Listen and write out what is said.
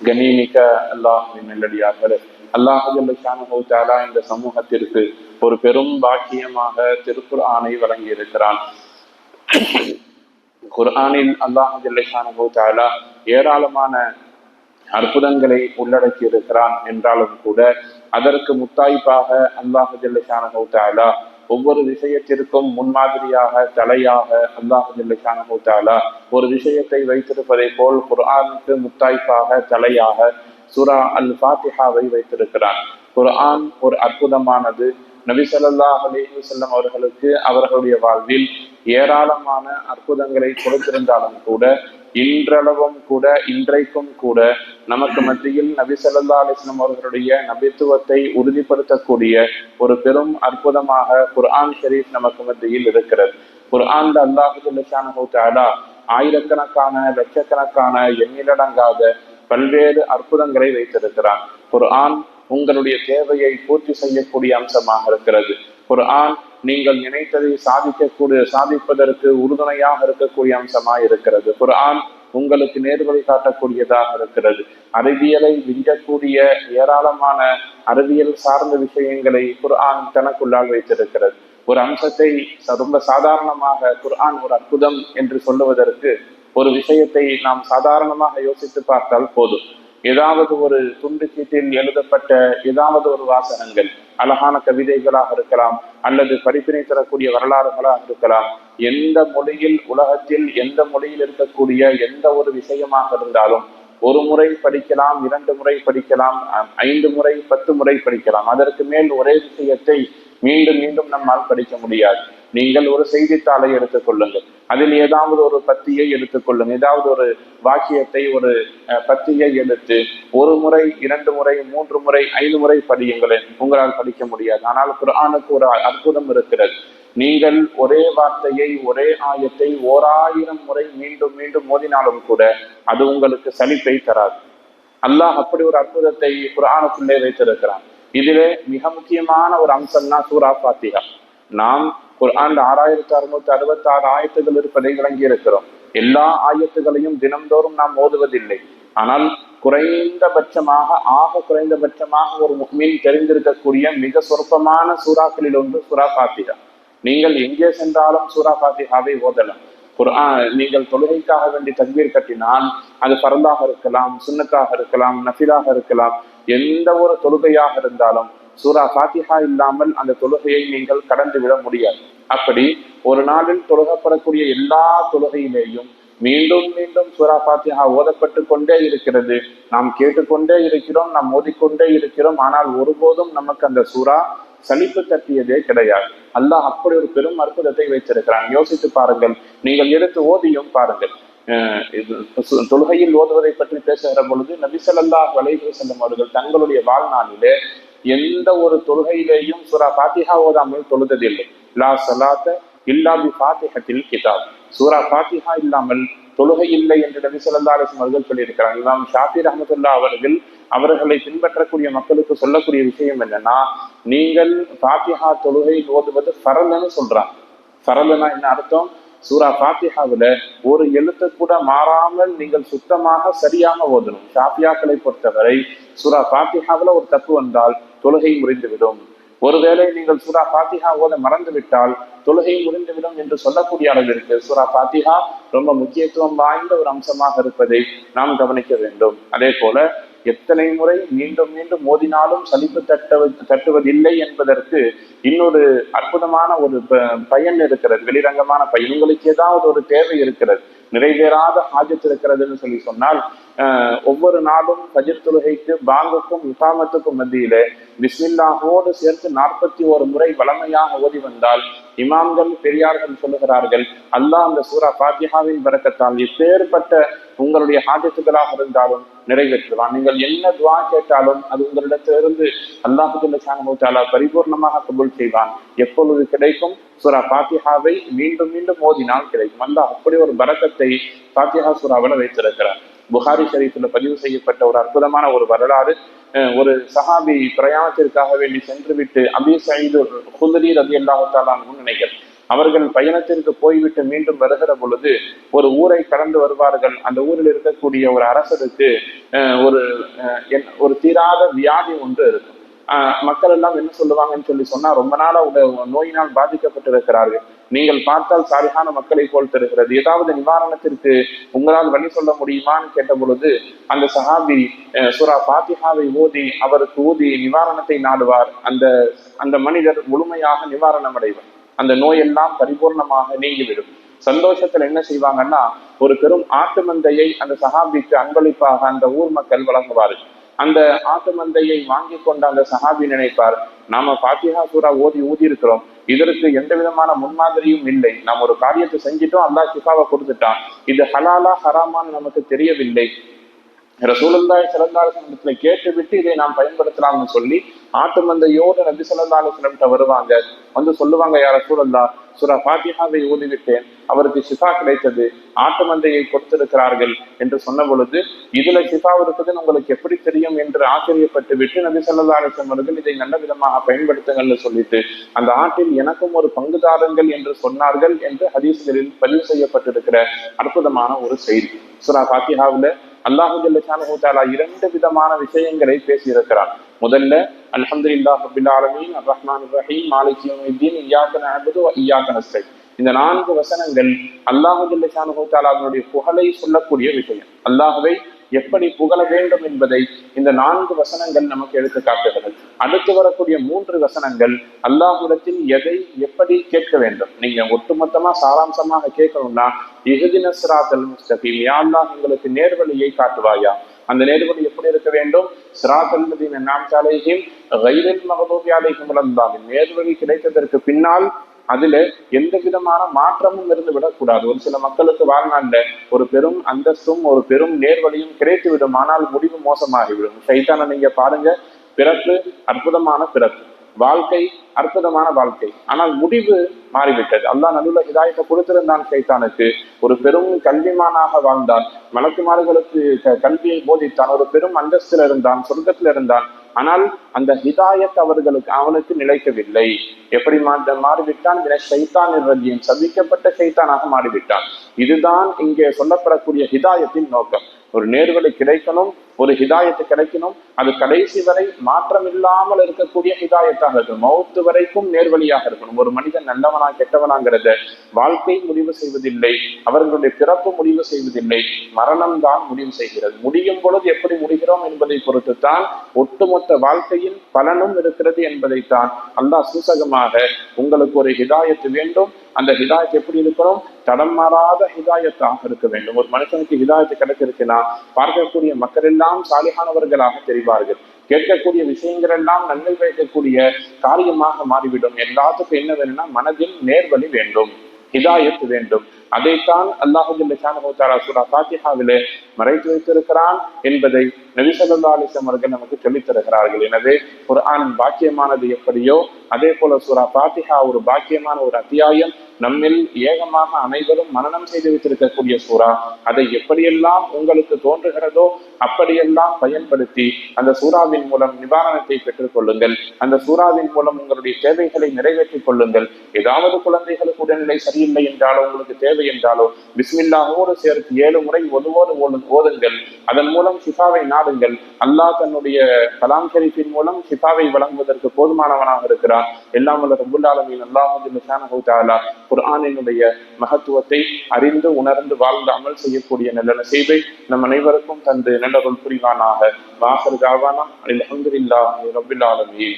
கண்ணியமிக்க அல்லாஹ்வின் நல்லடியார்களே, அல்லாஹ் ஜல்ல ஷானஹு தஆலா இந்த சமூகத்திற்கு ஒரு பெரும் பாக்கியமாக திருக்குர்ஆனை வழங்கி இருக்கிறான். குர்ஆனில் அல்லாஹ் ஜல்ல ஷானஹு தஆலா ஏராளமான அற்புதங்களை உள்ளடக்கி இருக்கிறான் என்றாலும் கூட அதற்கு முத்தாய்ப்பாக அல்லாஹ் ஜல்ல ஷானஹு தஆலா ஒவ்வொரு விஷயத்திற்கும் முன்மாதிரியாக தலையாக அல்லாஹ் ஜல்ல ஷானஹு தஆலா ஒரு விஷயத்தை வைத்திருப்பதை போல் குர்ஆனுக்கு முத்தாய்ப்பாக தலையாக சூரா அல் ஃபாத்திஹாவை வைத்திருக்கிறான். குர்ஆன் ஒரு அற்புதமானது. நபி ஸல்லல்லாஹு அலைஹி வஸல்லம் அவர்களுக்கு அவர்களுடைய வாழ்வில் ஏராளமான அற்புதங்களை கொடுத்திருந்தாலும் கூட இன்றளவும் கூட இன்றைக்கும் கூட நமக்கு மத்தியில் நபி ஸல்லல்லாஹு அலைஹி வஸல்லம் அவர்களுடைய நபித்துவத்தை உறுதிப்படுத்தக்கூடிய ஒரு பெரும் அற்புதமாக குர்ஆன் ஷரீஃப் நமக்கு மத்தியில் இருக்கிறது. குர்ஆன்ல அல்லாஹ் ஜல்ல ஷானஹு தஆலா ஆயிரக்கணக்கான லட்சக்கணக்கான எண்ணிலடங்காத பல்வேறு அற்புதங்களை வைத்திருக்கிறான். குர்ஆன் உங்களுடைய தேவையை பூர்த்தி செய்யக்கூடிய அம்சமாக இருக்கிறது. குர்ஆன் நீங்கள் நினைத்ததை சாதிப்பதற்கு உறுதுணையாக இருக்கக்கூடிய அம்சமாக இருக்கிறது. குர்ஆன் உங்களுக்கு நேர்வழி காட்டக்கூடியதாக இருக்கிறது. அறிவியலை விஞ்சக்கூடிய ஏராளமான அறிவியல் சார்ந்த விஷயங்களை குர்ஆன் தனக்குள்ளால் வைத்திருக்கிறது. ஒரு அம்சத்தை ரொம்ப சாதாரணமாக குர்ஆன் ஒரு அற்புதம் என்று சொல்லுவதற்கு ஒரு விஷயத்தை நாம் சாதாரணமாக யோசித்து பார்த்தால் போதும். ஏதாவது ஒரு துண்டு சீட்டில் எழுதப்பட்ட ஏதாவது ஒரு வாசகங்கள், அழகான கவிதைகளாக இருக்கலாம் அல்லது படிப்பினை தரக்கூடிய வரலாறுகளாக இருக்கலாம், எந்த மொழியில் உலகத்தில் எந்த மொழியில் இருக்கக்கூடிய எந்த ஒரு விஷயமாக இருந்தாலும் ஒரு முறை படிக்கலாம், 2 முறை படிக்கலாம், 5 முறை 10 முறை படிக்கலாம். அதற்கு மேல் ஒரே விஷயத்தை மீண்டும் மீண்டும் நம்மால் படிக்க முடியாது. நீங்கள் ஒரு செய்தித்தாளை எடுத்துக்கொள்ளுங்கள், அதில் ஏதாவது ஒரு பத்தியை எடுத்துக்கொள்ளுங்கள், ஏதாவது ஒரு வாக்கியத்தை ஒரு பத்தியை எடுத்து 1 முறை 2 முறை 3 முறை 5 முறை படியுங்களேன், உங்களால் படிக்க முடியாது. ஆனால் குர்ஆனுக்கு ஒரு அற்புதம் இருக்கிறது. நீங்கள் ஒரே வார்த்தையை ஒரே ஆயத்தை 1000 முறை மீண்டும் மீண்டும் மோதினாலும் கூட அது உங்களுக்கு சலிப்பை தராது. அல்லாஹ் அப்படி ஒரு அற்புதத்தை குர்ஆனுக்குள்ளே வைத்திருக்கிறான். இதிலே மிக முக்கியமான ஒரு அம்சம்னா சூரா ஃபாத்திஹா. நாம் குர்ஆன்ல 6666 ஆயத்துகள் இருப்பதை விளங்கி இருக்கிறோம். எல்லா ஆயத்துகளையும் தினம்தோறும் நாம் ஓதுவதில்லை. ஆனால் குறைந்தபட்சமாக ஒரு முஃமின் தெரிந்திருக்கக்கூடிய மிக சொற்பமான சூறாக்களில் ஒன்று சூரா ஃபாத்திஹா. நீங்கள் எங்கே சென்றாலும் சூரா ஃபாத்திஹாவை ஓதலாம். நீங்கள் தொழுகைக்காக வேண்டி தக்பீர் கட்டினால் அது ஃபர்தாக இருக்கலாம், சுன்னத்தாக இருக்கலாம், நஃபிலாக இருக்கலாம், எந்த ஒரு தொழுகையாக இருந்தாலும் சூரா ஃபாத்திஹா இல்லாமல் அந்த தொழுகையை நீங்கள் கடந்து விட முடியாது. அப்படி ஒரு நாளில் தொழுகப்படக்கூடிய எல்லா தொழுகையிலேயும் மீண்டும் மீண்டும் சூரா ஃபாத்திஹா ஓதப்பட்டு கொண்டே இருக்கிறது. நாம் கேட்டுக்கொண்டே இருக்கிறோம், நாம் ஓதிக்கொண்டே இருக்கிறோம். ஆனால் ஒருபோதும் நமக்கு அந்த சூரா சலிப்பு தட்டியதே கிடையாது. அல்லாஹ் அப்படி ஒரு பெரும் அற்புதத்தை வைத்திருக்கிறான். யோசித்து பாருங்கள், நீங்கள் எடுத்து ஓதியும் பாருங்கள். தொழுகையில் ஓதுவதை பற்றி பேசுகிற பொழுது நபி ஸல்லல்லாஹு அலைஹி வஸல்லம் அவர்கள் தங்களுடைய வாழ்நாளிலே எந்த ஒரு தொழுகையிலேயும் சூரா ஃபாத்திஹா ஓதாமல் தொழுததில்லை. லா ஸலாத்த இல்லா பி ஃபாத்திஹத்தில் கிதாப். சூரா ஃபாத்திஹா இல்லாமல் தொழுகை இல்லை என்று நபி ஸல்லல்லாஹு அலைஹி வஸல்லம் அவர்கள் சொல்லியிருக்கிறாங்க. இமாம் ஷாஃபி ரஹ்மத்துல்லாஹி அவர்கள் அவர்களை பின்பற்றக்கூடிய மக்களுக்கு சொல்லக்கூடிய விஷயம் என்னன்னா, நீங்கள் ஃபாத்திஹா தொழுகை ஓதுவது ஃபரல்னு சொல்றாங்க. ஃபரல்னா என்ன அர்த்தம்? சூரா ஃபாத்திஹாவில் ஒரு எழுத்து கூட மாறாமல் நீங்கள் சுத்தமாக சரியாக ஓதணும். ஷாஃபியாக்களை பொறுத்தவரை சூரா ஃபாத்திஹாவில் ஒரு தப்பு வந்தால் தொழுகை முறிந்துவிடும். ஒருவேளை நீங்கள் சூரா ஃபாத்திஹா ஓத மறந்து விட்டால் தொழுகை முறிந்துவிடும் என்று சொல்லக்கூடிய அளவிற்கு சூரா ஃபாத்திஹா ரொம்ப முக்கியத்துவம் வாய்ந்த ஒரு அம்சமாக இருப்பதை நாம் கவனிக்க வேண்டும். அதே போல எத்தனை முறை மீண்டும் மீண்டும் மோதினாலும் சலிப்பு தட்டுவதில்லை என்பதற்கு இன்னொரு அற்புதமான ஒரு பயன் இருக்கிறது, வெளிரங்கமான பயன். உங்களுக்கு ஏதாவது ஒரு தேவை இருக்கிறது, நிறைவேறாத ஹாஜத் இருக்கிறதுன்னு சொல்லி சொன்னால் ஒவ்வொரு நாளும் ஃபஜ்ர் தொழுகைக்கு பாங்குக்கும் இகாமத்துக்கும் மத்தியிலே பிஸ்மில்லாஹோடு சேர்த்து 41 முறை வளமையாக ஓதி வந்தால் இமாம்கள் பெரியார்கள் சொல்லுகிறார்கள், அல்லாஹ் அந்த சூரா ஃபாத்திஹாவின் பரக்கத்தால் எப்பேற்பட்ட உங்களுடைய ஹாஜத்துகளாக இருந்தாலும் நிறைவேற்றுவான். நீங்கள் என்ன துவா கேட்டாலும் அது உங்களிடத்திலிருந்து அல்லாஹ் ஜல்ல ஷானஹு தஆலா பரிபூர்ணமாக கபூல் செய்வான். எப்பொழுது கிடைக்கும்? சூரா ஃபாத்திஹாவை மீண்டும் மீண்டும் ஓதினால் கிடைக்கும். அல்லாஹ் அப்படி ஒரு பரக்கத்தை ஃபாத்திஹா சூராவில் வைத்திருக்கிறார். புகாரி ஷரீஃப்ல பதிவு செய்யப்பட்ட ஒரு அற்புதமான ஒரு வரலாறு. ஒரு சஹாபி பிரயாணத்திற்காக வேண்டி சென்று விட்டு அபீ சயீத் குத்ரி ரலியல்லாஹு தஆலா அன்ஹு நினைக்கிறார். அவர்கள் பயணத்திற்கு போய்விட்டு மீண்டும் வருகிற பொழுது ஒரு ஊரை கடந்து வருவார்கள். அந்த ஊரில் இருக்கக்கூடிய ஒரு அரசருக்கு ஒரு ஒரு தீராத வியாதி ஒன்று இருக்கும். மக்கள் எல்லாம் என்ன சொல்லுவாங்கன்னு சொன்னா, ரொம்ப நாளா நோயினால் பாதிக்கப்பட்டிருக்கிறார்கள், நீங்கள் பார்த்தால் சாலிகான மக்களை போல் தெரிகிறது, ஏதாவது நிவாரணத்திற்கு உங்களால் வழி சொல்ல முடியுமான்னு கேட்ட பொழுது அந்த சஹாபி சூரா ஃபாத்திஹாவை ஓதி அவருக்கு ஊதி நிவாரணத்தை நாடுவார். அந்த அந்த மனிதர் முழுமையாக நிவாரணம் அடைவார், அந்த நோயெல்லாம் பரிபூர்ணமாக நீங்கிவிடும். சந்தோஷத்துல என்ன செய்வாங்கன்னா, ஒரு பெரும் ஆட்டு மந்தையை அந்த சஹாபிக்கு அன்பளிப்பாக அந்த ஊர் மக்கள் வழங்குவார்கள். அந்த ஆட்டு மந்தையை வாங்கி கொண்ட அந்த சஹாபி நினைப்பார், நாம ஃபாத்திஹா சூரா ஊதி இருக்கிறோம், இதற்கு எந்த விதமான முன்மாதிரியும் இல்லை, நாம் ஒரு காரியத்தை செஞ்சிட்டோம், அல்லாஹ் ஷிஃபாவை கொடுத்துட்டான், இது ஹலாலா ஹராமான்னு நமக்கு தெரியவில்லை, ரசூலுல்லாஹி ஸல்லல்லாஹு அலைஹி வஸல்லம் கேட்டுவிட்டு இதை நாம் பயன்படுத்தலாம்னு சொல்லி ஆட்டு மந்தையோடு நபி ஸல்லல்லாஹு அலைஹி வஸல்லம் வருவாங்க. வந்து சொல்லுவாங்க, யா ரசூலல்லாஹ், சூரா ஃபாத்திஹாவை ஓதிவிட்டேன், அவருக்கு ஷிஃபா கிடைத்தது, ஆட்டு மந்தையை கொடுத்திருக்கிறார்கள் என்று சொன்ன பொழுது, இதுல ஷிஃபா இருக்குதுன்னு உங்களுக்கு எப்படி தெரியும் என்று ஆச்சரியப்பட்டு விட்டு நபி ஸல்லல்லாஹு அலைஹி வஸல்லம் அவர்கள் இதை நல்ல விதமாக பயன்படுத்துங்கள்னு சொல்லிட்டு அந்த ஆட்டில் எனக்கும் ஒரு பங்குதாரங்கள் என்று சொன்னார்கள் என்று ஹதீஸ்களில் பதிவு செய்யப்பட்டிருக்கிற அற்புதமான ஒரு செய்தி. சூரா ஃபாத்திஹாவுல அல்லாஹு ஜல்ல ஷானஹு தஆலா இரண்டு விதமான விஷயங்களை பேசியிருக்கிறார். முதல்ல அல்ஹம்துலில்லாஹி ரப்பில் ஆலமீன் அர் ரஹ்மானிர் ரஹீம் மாலிகி யௌமிddin இய்யாக நஅபுது வ இய்யாக நஸ்தைன். இந்த 4 வசனங்கள் அல்லாஹு ஜல்ல ஷானஹு தஆலாவுடைய புகழை சொல்லக்கூடிய விஷயம். அல்லாஹ்வை எப்படி புகழ வேண்டும் என்பதை இந்த 4 வசனங்கள் நமக்கு எடுத்து காட்டுகிறது. அடுத்து வரக்கூடிய 3 வசனங்கள் அல்லாஹ்விடத்தில் எதை எப்படி கேட்க வேண்டும். நீங்க ஒட்டுமொத்தமா சாராம்சமாக கேட்கணும்னா, இஹ்தின ஸிராத்தல் முஸ்தகீம், யா அல்லாஹ் எங்களுக்கு நேர்வழியை காட்டுவாயா. அந்த நேர்வழி எப்படி இருக்க வேண்டும்? ஸிராத்தல் லதீன அன்அம்த அலைஹிம் கைரில் மக்தூபி அலைஹிம் வலல்லாலின். நேர்வழி கிடைத்ததற்கு பின்னால் அதுல எந்த விதமான மாற்றமும் இருந்து விடக்கூடாது. ஒரு சில மக்களுக்கு வாழ்நாள்ல ஒரு பெரும் அந்தஸ்தும் ஒரு பெரும் நேர்வழியும் கிடைத்து விடும், ஆனால் முடிவு மோசமாகிவிடும். சைத்தான நீங்க பாருங்க, பிறப்பு அற்புதமான பிறப்பு, வாழ்க்கை அற்புதமான வாழ்க்கை, ஆனால் முடிவு மாறிவிட்டது. அல்லாஹ் நடுவுல ஹிதாயத்தை கொடுத்திருந்தான் சைத்தானுக்கு, ஒரு பெரும் கல்விமானாக வாழ்ந்தான், மலக்குமார்களுக்கு கல்வியை போதித்தான், ஒரு பெரும் அந்தஸ்தில் இருந்தான், சொர்க்கத்தில் இருந்தான், ஆனால் அந்த ஹிதாயத் அவனுக்கு நிலைக்கவில்லை. எப்படி மாறிவிட்டான்? ஷைத்தானிர் ரஜீம், சபிக்கப்பட்ட ஷைத்தானாக மாறிவிட்டான். இதுதான் இங்கே சொல்லப்படக்கூடிய ஹிதாயத்தின் நோக்கம். ஒரு நேர்வழி கிடைக்கணும், ஒரு ஹிதாயத்து கிடைக்கணும், அது கடைசி வரை மாற்றம் இல்லாமல் இருக்கக்கூடிய ஹிதாயத்தாக இருக்கணும், மௌத்து வரைக்கும் நேர்வழியாக இருக்கணும். ஒரு மனிதன் நல்லவனா கெட்டவனாங்கிறத வாழ்க்கை முடிவு செய்வதில்லை, அவர்களுடைய பிறப்பு முடிவு செய்வதில்லை, மரணம் தான் முடிவு செய்கிறது. முடியும் பொழுது எப்படி முடிகிறோம் என்பதை பொறுத்துத்தான் ஒட்டுமொத்த வாழ்க்கையில் பலனும் இருக்கிறது என்பதைத்தான் அல்லாஹ் சூசகமாக, உங்களுக்கு ஒரு ஹிதாயத்து வேண்டும், அந்த ஹிதாயத்து எப்படி இருக்கணும்? தடம் மாறாத ஹிதாயத்தாக இருக்க வேண்டும். ஒரு மனுஷனுக்கு ஹிதாயத்து கிடைச்சிருக்குன்னா பார்க்கக்கூடிய மக்கள் எல்லாம் சாலிஹானவர்களாக தெரிவார்கள், கேட்கக்கூடிய விஷயங்கள் எல்லாம் நன்மை வைக்கக்கூடிய காரியமாக மாறிவிடும். எல்லாத்துக்கும் என்ன வேணும்னா, மனதில் நேர்வழி வேண்டும், ஹிதாயத்து வேண்டும். அதைத்தான் அல்லாஹு ஜல்ல ஷானஹு தஆலா சூரா ஃபாத்திஹாவிலே மறைத்து வைத்திருக்கிறான் என்பதை நபி ஸல்லல்லாஹு அலைஹி வஸல்லம் அவர்கள் நமக்கு சொல்லித் தருகிறார்கள். எனவே குர்ஆன் பாக்கியமானது எப்படியோ அதே போல சூரா ஃபாத்திஹா ஒரு பாக்கியமான ஒரு அத்தியாயம், நம்மில் ஏகமாக அனைவரும் மனனம் செய்து வைத்திருக்கக்கூடிய சூரா. அதை எப்படியெல்லாம் உங்களுக்கு தோன்றுகிறதோ அப்படியெல்லாம் பயன்படுத்தி அந்த சூறாவின் மூலம் நிவாரணத்தை பெற்றுக் கொள்ளுங்கள். அந்த சூறாவின் மூலம் உங்களுடைய தேவைகளை நிறைவேற்றிக் கொள்ளுங்கள். ஏதாவது குழந்தைகளுக்கு உடல்நிலை சரியில்லை என்றாலோ, உங்களுக்கு தேவை என்றாலோ, பிஸ்மில்லாஹோடு சேர்த்து 7 முறை ஓதுங்கள். அதன் மூலம் ஷிஃபாவை நாடுங்கள். அல்லாஹ் தன்னுடைய கலாம் ஷரீஃபின் மூலம் ஷிஃபாவை வழங்குவதற்கு போதுமானவனாக இருக்கிறார். எல்லாம் வல்ல ரப்புல் ஆலமீன் அல்லாஹ் சுப்ஹானஹு வ தஆலா குர்ஆனினுடைய மகத்துவத்தை அறிந்து உணர்ந்து வாழ்ந்து அமல் செய்யக்கூடிய நல்ல நசீபை நம் அனைவருக்கும் தந்து நல்லருள் புரிவானாக. வாஹிர் தாவானா அல்ஹம்துலில்லாஹி ரப்பில் ஆலமீன்.